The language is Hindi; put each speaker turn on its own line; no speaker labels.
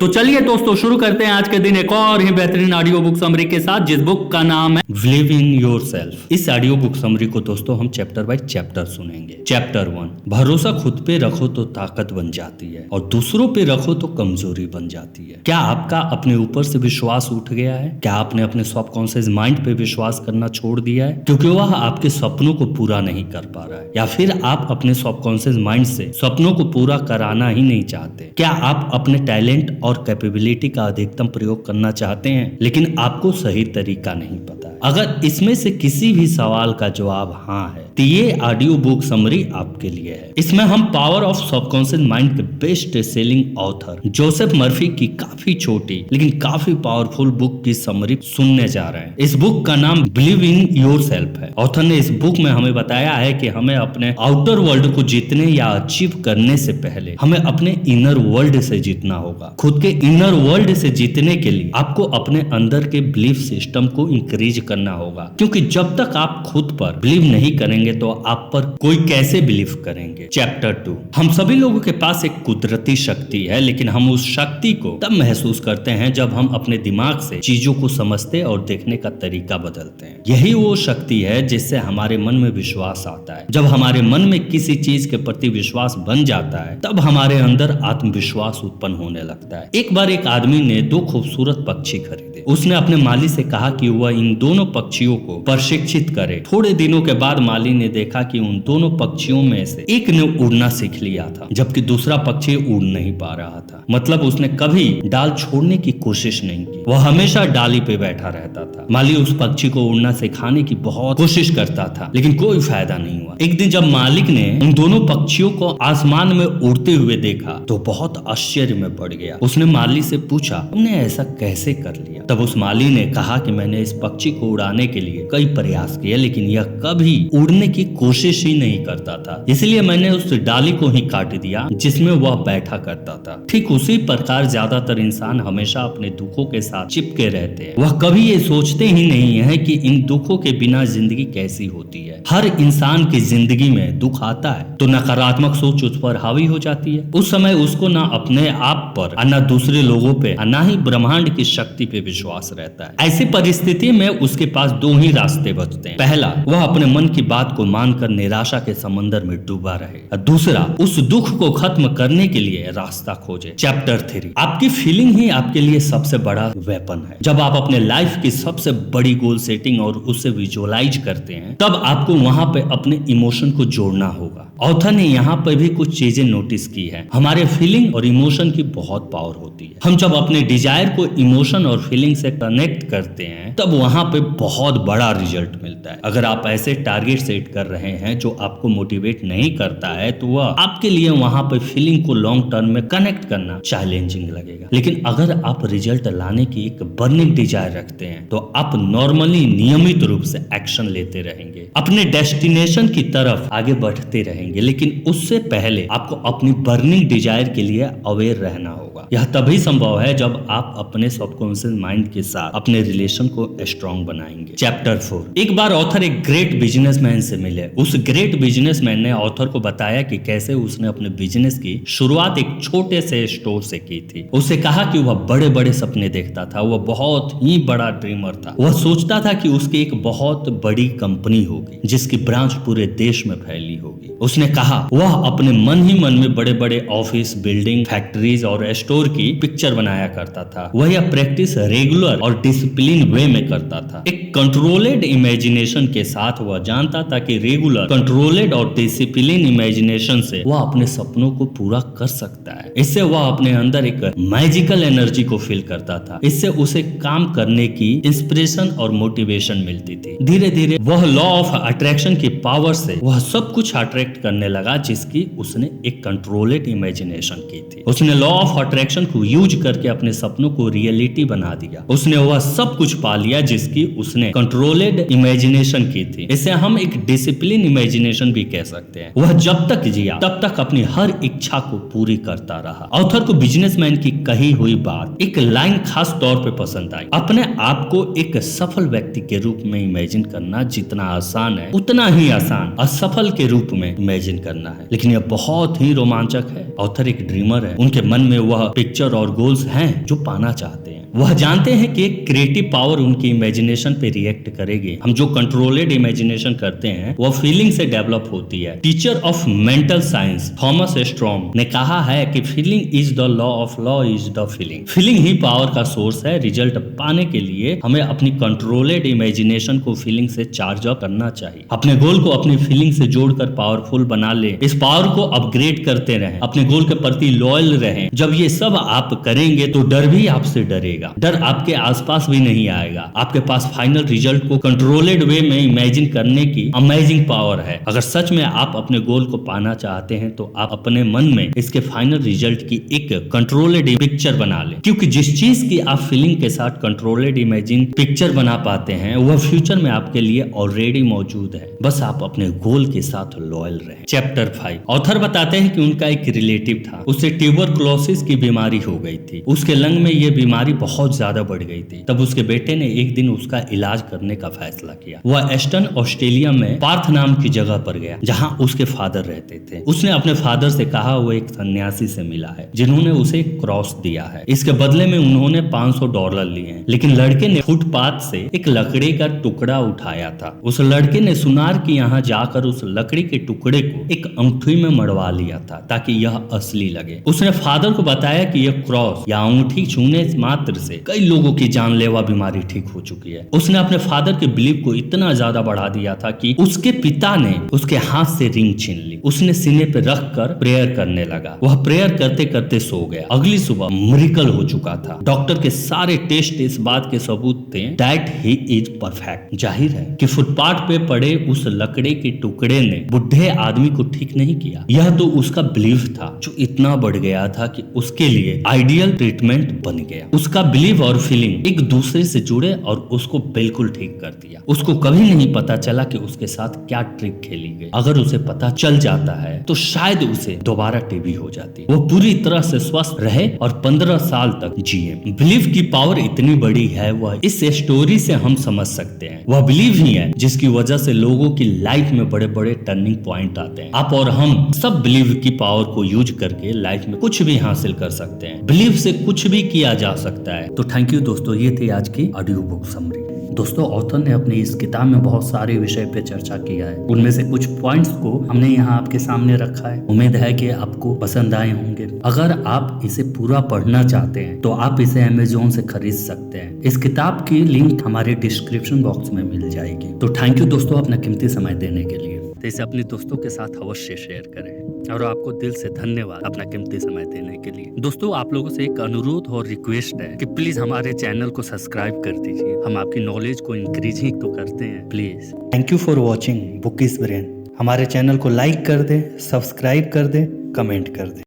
तो चलिए दोस्तों शुरू करते हैं आज के दिन एक और ही बेहतरीन ऑडियो बुक समरी के साथ, जिस बुक का नाम है बिलीव इन योरसेल्फ। इस ऑडियो बुक समरी को दोस्तों हम चैप्टर बाय चैप्टर सुनेंगे। चैप्टर 1, भरोसा खुद पे रखो तो ताकत बन जाती है और दूसरों पे रखो तो कमजोरी बन जाती है। क्या आपका अपने ऊपर से विश्वास उठ गया है? क्या आपने अपने सबकॉन्शियस माइंड पे विश्वास करना छोड़ दिया है क्योंकि वह आपके सपनों को पूरा नहीं कर पा रहा है, या फिर आप अपने सबकॉन्शियस माइंड से सपनों को पूरा कराना ही नहीं चाहते? क्या आप अपने टैलेंट और कैपेबिलिटी का अधिकतम प्रयोग करना चाहते हैं लेकिन आपको सही तरीका नहीं पता है? अगर इसमें से किसी भी सवाल का जवाब हाँ है तो ये ऑडियो बुक समरी आपके लिए है। इसमें हम पावर ऑफ सबकॉन्शियस माइंड के best selling author Joseph Murphy की काफी छोटी लेकिन काफी पावरफुल बुक की समरी सुनने जा रहे हैं। इस बुक का नाम बिलीव इन योरसेल्फ है। ऑथर ने इस बुक में हमें बताया है कि हमें अपने आउटर वर्ल्ड को जीतने या अचीव करने से पहले हमें अपने इनर वर्ल्ड से जीतना होगा। खुद के इनर वर्ल्ड से जीतने के लिए आपको अपने अंदर के बिलीफ सिस्टम को इंक्रीज करना होगा, क्योंकि जब तक आप खुद पर बिलीव नहीं करेंगे तो आप पर कोई कैसे बिलीव करेंगे। चैप्टर 2, हम सभी लोगों के पास एक कुदरती शक्ति है, लेकिन हम उस शक्ति को तब महसूस करते हैं जब हम अपने दिमाग से चीजों को समझते और देखने का तरीका बदलते हैं। यही वो शक्ति है जिससे हमारे मन में विश्वास आता है। जब हमारे मन में किसी चीज के प्रति विश्वास बन जाता है तब हमारे अंदर आत्मविश्वास उत्पन्न होने लगता है। एक बार एक आदमी ने 2 खूबसूरत पक्षी खरीदे। उसने अपने माली से कहा कि वह इन दोनों पक्षियों को प्रशिक्षित करे। थोड़े दिनों के बाद माली ने देखा कि उन दोनों पक्षियों में से एक ने उड़ना सीख लिया था जबकि दूसरा पक्षी उड़ नहीं पा रहा था। मतलब उसने कभी डाल छोड़ने की कोशिश नहीं की, वह हमेशा डाली पे बैठा रहता था। माली उस पक्षी को उड़ना सिखाने की बहुत कोशिश करता था लेकिन कोई फायदा नहीं हुआ। एक दिन जब मालिक ने उन दोनों पक्षियों को आसमान में उड़ते हुए देखा तो बहुत आश्चर्य में पड़ गया। उसने माली से पूछा, तुमने ऐसा कैसे कर लिया? तब उस माली ने कहा कि मैंने इस पक्षी को उड़ाने के लिए कई प्रयास किए लेकिन यह कभी उड़ने की कोशिश ही नहीं करता था, इसलिए मैंने उस डाली को ही काट दिया जिसमें वह बैठा करता था। ठीक उसी प्रकार ज्यादातर इंसान हमेशा अपने दुखों के साथ चिपके रहते हैं। वह कभी ये सोचते ही नहीं है कि इन दुखों के बिना जिंदगी कैसी होती है। हर इंसान की जिंदगी में दुख आता है तो नकारात्मक सोच उस पर हावी हो जाती है। उस समय उसको ना अपने आप पर न दूसरे लोगों पे न ही ब्रह्मांड की शक्ति पे विश्वास रहता है। ऐसी परिस्थिति में उसके पास 2 ही रास्ते बचते हैं। पहला, वह अपने मन की बात को मानकर निराशा के समंदर में डूबा रहे, और दूसरा, उस दुख को खत्म करने के लिए रास्ता खोजे। चैप्टर 3, आपकी फीलिंग ही आपके लिए सबसे बड़ा वेपन है। जब आप अपने लाइफ की सबसे बड़ी गोल सेटिंग और उसे विजुअलाइज करते हैं तब आपको वहां पे अपने इमोशन को जोड़ना होगा। ऑथर ने यहाँ पर भी कुछ चीजें नोटिस की है। हमारे फीलिंग और इमोशन की बहुत पावर होती है। हम जब अपने डिजायर को इमोशन और फीलिंग से कनेक्ट करते हैं तब वहां पे बहुत बड़ा रिजल्ट मिलता है। अगर आप ऐसे टारगेट सेट कर रहे हैं जो आपको मोटिवेट नहीं करता है तो वह आपके लिए वहां पे फीलिंग को लॉन्ग टर्म में कनेक्ट करना चैलेंजिंग लगेगा। लेकिन अगर आप रिजल्ट लाने की एक बर्निंग डिजायर रखते हैं तो आप नॉर्मली नियमित रूप से एक्शन लेते रहेंगे, अपने डेस्टिनेशन की तरफ आगे बढ़ते रहेंगे। लेकिन उससे पहले आपको अपनी बर्निंग डिजायर के लिए अवेयर रहना होगा। यह तभी संभव है जब आप अपने सबकॉन्शियस माइंड के साथ अपने रिलेशन को स्ट्रॉन्ग बनाएंगे। चैप्टर 4, एक बार ऑथर एक ग्रेट बिजनेसमैन से मिले। उस ग्रेट बिजनेसमैन ने ऑथर को बताया कि कैसे उसने अपने बिजनेस की शुरुआत एक छोटे से स्टोर से की थी। उसे कहा कि वह बड़े बड़े सपने देखता था, वह बहुत ही बड़ा ड्रीमर था। वह सोचता था कि उसकी एक बहुत बड़ी कंपनी होगी जिसकी ब्रांच पूरे देश में फैली होगी। उसने कहा वह अपने मन ही मन में बड़े बड़े ऑफिस, बिल्डिंग, फैक्ट्रीज और स्टोर की पिक्चर बनाया करता था। वह यह प्रैक्टिस रेगुलर और डिसिप्लिन वे में करता था। एक कंट्रोलेड इमेजिनेशन के साथ वह जानता था कि रेगुलर, कंट्रोलेड और डिसिप्लिन इमेजिनेशन से वह अपने सपनों को पूरा कर सकता है। इससे वह अपने अंदर एक मैजिकल एनर्जी को फील करता था। इससे उसे काम करने की इंस्पिरेशन और मोटिवेशन मिलती थी। धीरे धीरे वह लॉ ऑफ अट्रैक्शन की पावर से वह सब कुछ अट्रैक्ट करने लगा जिसकी उसने एक कंट्रोलेड इमेजिनेशन की थी। उसने लॉ ऑफ अट्रैक्शन को यूज करके अपने सपनों को रियलिटी बना दिया। उसने वह सब कुछ पा लिया जिसकी उसने कंट्रोलेड इमेजिनेशन की थी। इसे हम एक डिसिप्लिन इमेजिनेशन भी कह सकते हैं। वह जब तक जिया तब तक अपनी हर इच्छा को पूरी करता रहा। ऑथर को बिजनेसमैन की कही हुई बात एक लाइन खास तौर पे पसंद आई। अपने आप को एक सफल व्यक्ति के रूप में इमेजिन करना जितना आसान है उतना ही आसान असफल के रूप में इमेजिन करना है, लेकिन यह बहुत ही रोमांचक है। ऑथर एक ड्रीमर है, उनके मन में वह पिक्चर और गोल्स हैं जो पाना चाहते हैं। वह जानते हैं कि एक क्रिएटिव पावर उनकी इमेजिनेशन पे रिएक्ट करेगी। हम जो कंट्रोलेड इमेजिनेशन करते हैं वह फीलिंग से डेवलप होती है। Teacher of mental science Thomas storm ने कहा है कि feeling is the law is the feeling. Feeling he power का सोर्स है। रिजल्ट पाने के लिए हमें अपनी कंट्रोलेड इमेजिनेशन को फीलिंग से चार्ज अप करना चाहिए। अपने गोल को अपनी फीलिंग से जोड़कर पावरफुल बना ले। इस पावर को अपग्रेड करते रहें, अपने गोल के प्रति लॉयल रहें। जब ये सब आप करेंगे तो डर भी आपसे डरेगा। डर आपके आसपास भी नहीं आएगा। आपके पास फाइनल रिजल्ट को कंट्रोलेड वे में इमेजिन करने की अमेजिंग पावर है। अगर सच में आप अपने गोल को पाना चाहते हैं तो आप अपने मन में इसके फाइनल रिजल्ट की एक कंट्रोलेड पिक्चर बना लें, क्योंकि जिस चीज की आप फीलिंग के साथ कंट्रोलेड इमेजिन पिक्चर बना पाते हैं वह फ्यूचर में आपके लिए ऑलरेडी मौजूद है। बस आप अपने गोल के साथ लॉयल रहें। चैप्टर 5 ऑथर बताते हैं कि उनका एक रिलेटिव था, उसे ट्यूबरकुलोसिस की बीमारी हो गई थी। उसके लंग में यह बीमारी बहुत ज्यादा बढ़ गई थी। तब उसके बेटे ने एक दिन उसका इलाज करने का फैसला किया। वह एस्टन ऑस्ट्रेलिया में पार्थ नाम की जगह पर गया जहां उसके फादर रहते थे। उसने अपने फादर से कहा वो एक सन्यासी से मिला है जिन्होंने उसे क्रॉस दिया है। इसके बदले में उन्होंने $500 लिए हैं। लेकिन लड़के ने फुटपाथ से एक लकड़ी का टुकड़ा उठाया था। उस लड़के ने सुनार के यहाँ जाकर उस लकड़ी के टुकड़े को एक अंगूठी में मड़वा लिया था ताकि यह असली लगे। उसने फादर को बताया कि यह क्रॉस या अंगूठी छूने मात्र से कई लोगों की जानलेवा बीमारी ठीक हो चुकी है। उसने अपने फादर के बिलीव को इतना ज्यादा बढ़ा दिया था कि उसके पिता ने उसके हाथ से रिंग छीन ली। उसने सीने पे रख कर प्रेयर करने लगा। वह प्रेयर करते करते सो गया। अगली सुबह मिरेकल हो चुका था। डॉक्टर के सारे टेस्ट इस बात के सबूत थे दैट ही इज परफेक्ट। जाहिर है कि फुटपाथ पे पड़े उस लकड़ी के टुकड़े ने बुढ़े आदमी को ठीक नहीं किया। यह तो उसका बिलीव था जो इतना बढ़ गया था कि उसके लिए आइडियल ट्रीटमेंट बन गया। उसका बिलीव और फीलिंग एक दूसरे से जुड़े और उसको बिल्कुल ठीक कर दिया। उसको कभी नहीं पता चला कि उसके साथ क्या ट्रिक खेली गई। अगर उसे पता चल जाता है तो शायद उसे दोबारा टीबी हो जाती। वो पूरी तरह से स्वस्थ रहे और 15 साल तक जिए। बिलीव की पावर इतनी बड़ी है वह इस स्टोरी से हम समझ सकते हैं। वह बिलीव ही है जिसकी वजह से लोगों की लाइफ में बड़े बड़े टर्निंग पॉइंट आते हैं। आप और हम सब बिलीव की पावर को यूज करके लाइफ में कुछ भी हासिल कर सकते हैं। बिलीव से कुछ भी किया जा सकता है। तो थैंक यू दोस्तों, ये थी आज की ऑडियो बुक समरी। दोस्तों ऑथर ने अपनी इस किताब में बहुत सारे विषय पे चर्चा किया है। उनमें से कुछ पॉइंट्स को हमने यहाँ आपके सामने रखा है। उम्मीद है कि आपको पसंद आए होंगे। अगर आप इसे पूरा पढ़ना चाहते हैं तो आप इसे अमेज़न से खरीद सकते हैं। इस किताब की लिंक हमारे डिस्क्रिप्शन बॉक्स में मिल जाएगी। तो थैंक यू दोस्तों अपना कीमती समय देने के लिए। तो इसे अपने दोस्तों के साथ अवश्य शेयर करें और आपको दिल से धन्यवाद अपना कीमती समय देने के लिए। दोस्तों आप लोगों से एक अनुरोध और रिक्वेस्ट है कि प्लीज हमारे चैनल को सब्सक्राइब कर दीजिए। हम आपकी नॉलेज को इंक्रीजिंग तो करते हैं please. Thank you for watching book is brain. हमारे चैनल को लाइक कर दे, सब्सक्राइब कर दे, कमेंट कर दे।